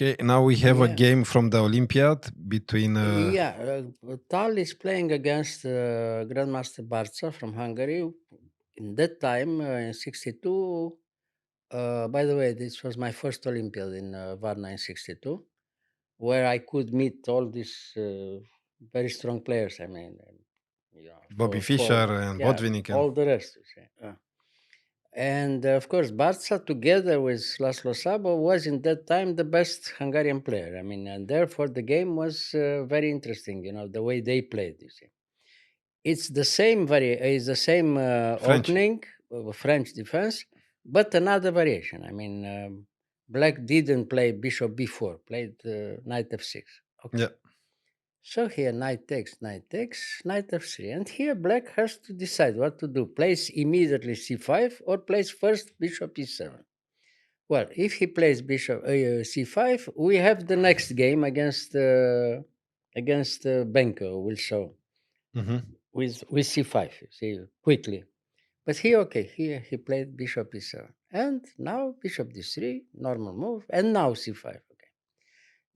Okay, now we have a Yeah. game from the Olympiad between. Yeah, Tal is playing against Grandmaster Barcza from Hungary. In that time, in 62, by the way, this was my first Olympiad in Varna in 62, where I could meet all these very strong players. I mean, Bobby Fischer and yeah, Botvinnik. all the rest. You see. And of course, Barca, together with Laszlo Sabo, was in that time the best Hungarian player. I mean, and therefore the game was very interesting. The way they played. You see, it's the same it's the same French. opening of French defense, but another variation. I mean, Black didn't play Bishop B4, played Knight F6. Okay. Yeah. So here knight takes, knight f3. And here black has to decide what to do. Plays immediately c5 or plays first bishop e7. Well, if he plays bishop c5, we have the next game against Benko, we'll show, Hmm. with c5, you see, quickly. But here he played bishop e7. And now bishop d3, normal move, and now c5.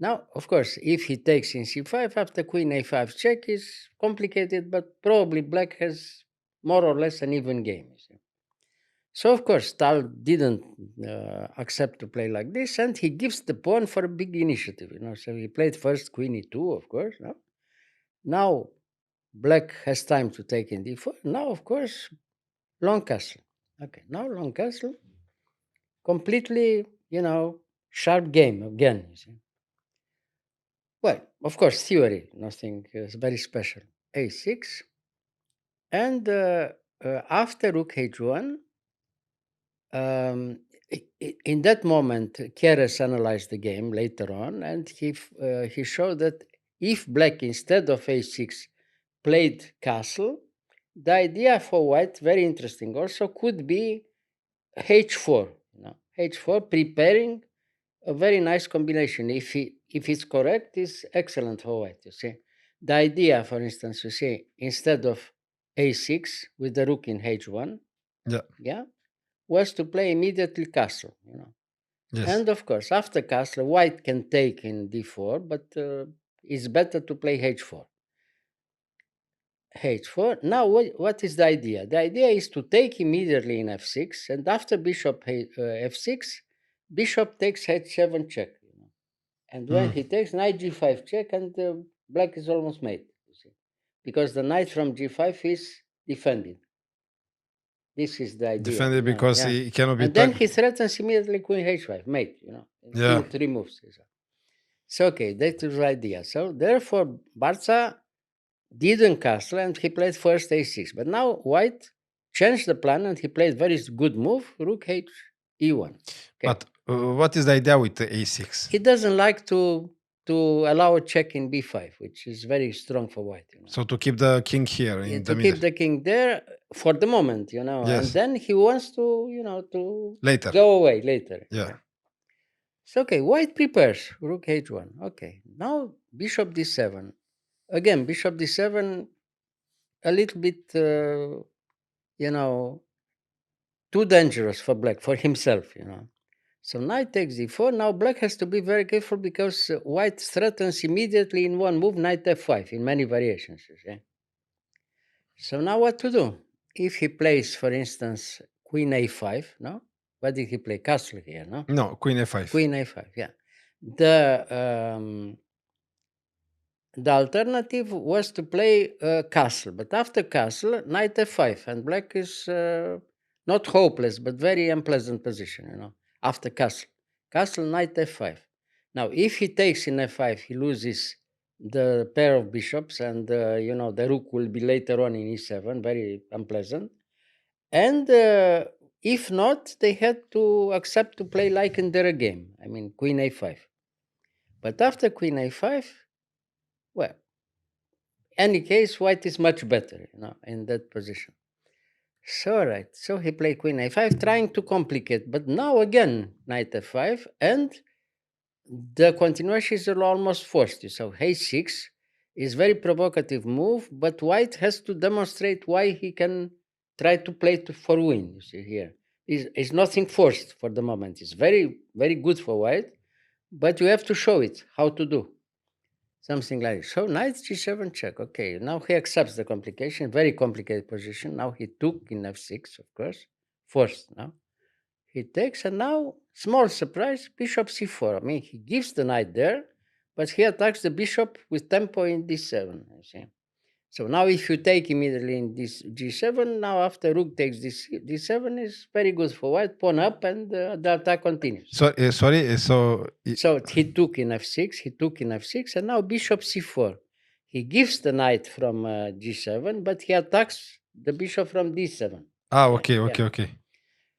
Now, of course, if he takes in c5 after queen a5 check is complicated, but probably black has more or less an even game. You see. So, of course, Tal didn't accept to play like this, and he gives the pawn for a big initiative. So he played first queen e2, of course. No? Now, black has time to take in d4. Now, of course, long castle. Okay, now long castle, completely, sharp game again. You see. Well, of course, theory, nothing very special. A6, and after rook h1, um, in that moment, Keres analyzed the game later on, and he showed that if black, instead of a6, played castle, the idea for white, very interesting also, could be h4. H4, preparing a very nice combination. If it's correct, it's excellent for white. You see, the idea, for instance, you see, instead of a6 with the rook in h1, Yeah. was to play immediately castle. Yes. And of course, after castle, white can take in d4, but it's better to play h4. H4. Now, what is the idea? The idea is to take immediately in f6, and after bishop f6, bishop takes h7 check. And when he takes knight g5 check, and black is almost made, you see, because the knight from g5 is defended. This is the idea. Defended because yeah. he cannot be. And then he threatens immediately queen h5, mate, Yeah. in 3 moves. So, okay, that is the idea. So, therefore, Barca didn't castle and he played first a6. But now white changed the plan and he played very good move, rook h e1. Okay. But what is the idea with the a6? He doesn't like to allow a check in b5, which is very strong for white. So to keep the king here in the to middle. keep the king there for the moment, Yes. and then he wants to, to Later. go away later. Yeah. So, okay, white prepares rook h1. Okay, now bishop d7. Again, bishop d7, a little bit, too dangerous for black, for himself, So knight takes d4. Now black has to be very careful because white threatens immediately in one move knight f5 in many variations. So now what to do? If he plays, for instance, queen a5, no? What did he play? Castle here, no? No, queen a5. Queen a5, yeah. The alternative was to play castle, but after castle, knight f5, and black is not hopeless, but very unpleasant position, after castle. Castle, knight f5. Now, if he takes in f5, he loses the pair of bishops, and, the rook will be later on in e7, very unpleasant. And if not, they had to accept to play like in their game, I mean, queen a5. But after queen a5, well, any case, white is much better, in that position. So, all right. So he played queen a5, trying to complicate. But now again, knight f5, and the continuation is almost forced. So h6 is very provocative move, but white has to demonstrate why he can try to play for win. You see here, is nothing forced for the moment. It's very, very good for white, but you have to show it how to do something like this. So knight g7 check. Okay, now he accepts the complication, very complicated position. Now he took in f6, of course, forced now. He takes, and now, small surprise, bishop c4. I mean, he gives the knight there, but he attacks the bishop with tempo in d7, you see. So now if you take immediately in this g7, now after rook takes this d7 is very good for white, pawn up, and the attack continues. So sorry. So So he took in f6, and now bishop c4. He gives the knight from g7, but he attacks the bishop from d7. okay, Yeah. okay.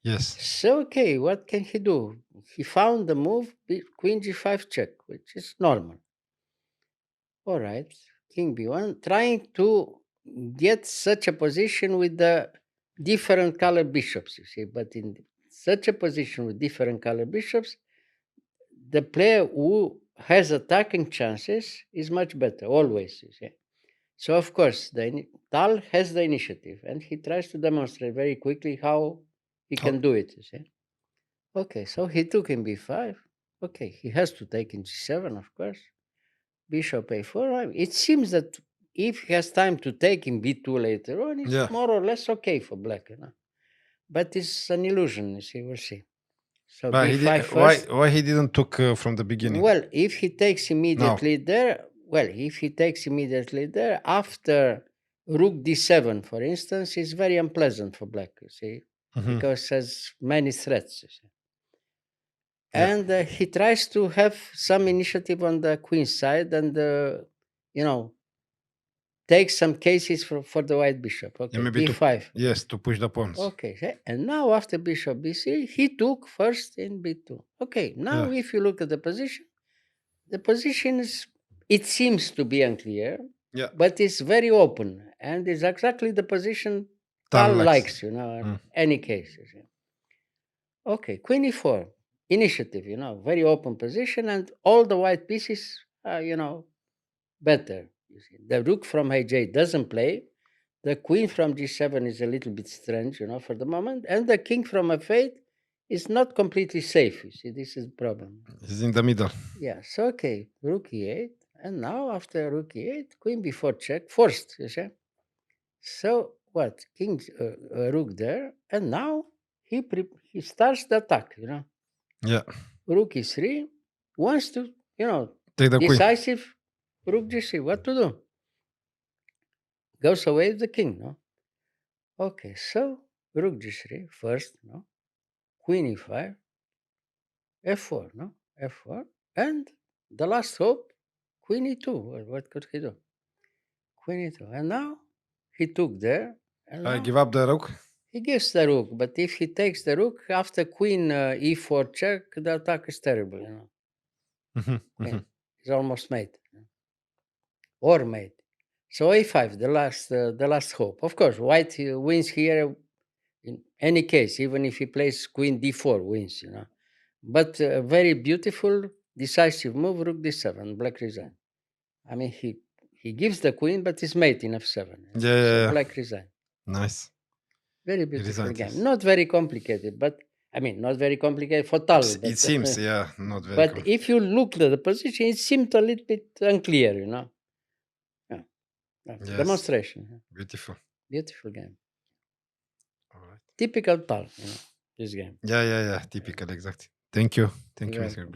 Yes. So, okay, what can he do? He found the move, queen g5 check, which is normal. All right, king b1, trying to get such a position with the different color bishops, you see. But in such a position with different color bishops, the player who has attacking chances is much better, always, you see. So, of course, Tal has the initiative, and he tries to demonstrate very quickly how he can do it, you see. Okay, so he took in b5. Okay, he has to take in g7, of course. Bishop a4. It seems that if he has time to take in b2 later on, it's more or less okay for black. You know? But it's an illusion, you see, we'll see. So But b5 first. why he didn't took from the beginning? Well, if he takes immediately there, after rook d7, for instance, it's very unpleasant for black, you see, because it has many threats, you see. And he tries to have some initiative on the queen side and, take some cases for the white bishop. Okay, maybe b5. Yes, to push the pawns. Okay, and now after bishop b3, he took first in b2. Okay, now if you look at the position is, it seems to be unclear, but it's very open, and it's exactly the position Tal likes, in any case. Okay, queen e4, initiative, very open position, and all the white pieces are, better. You see, the rook from aj doesn't play. The queen from g7 is a little bit strange, for the moment, and the king from f8 is not completely safe. You see, this is the problem. He's in the middle. Yes, okay, rook e8, and now after rook e8, queen b4 check, forced, you see. So what? King, rook there, and now he starts the attack, Yeah. Rook e3 wants to, Take the decisive queen. Rook g3, what to do? Goes away with the king, no? Okay, so rook g3 first, no? Queen e5, f4, no? f4, and the last hope, queen e2. Well, what could he do? Queen e2, and now he took there. And I give up the rook. He gives the rook, but if he takes the rook after queen e4 check, the attack is terrible, Queen is almost made, or made. So a5, the last hope. Of course, white wins here in any case, even if he plays queen d4, wins, But very beautiful, decisive move, rook d7, black resign. I mean, he gives the queen, but it's mate in f7. So black resign. Nice. Very beautiful game. Not very complicated, but I mean, not very complicated for Tal. It seems, not very. But if you look at the position, it seemed a little bit unclear, Yeah. Demonstration. Beautiful. Beautiful game. All right. Typical Tal, this game. Yeah. Typical, exactly. Thank you. Thank you, You're Mr.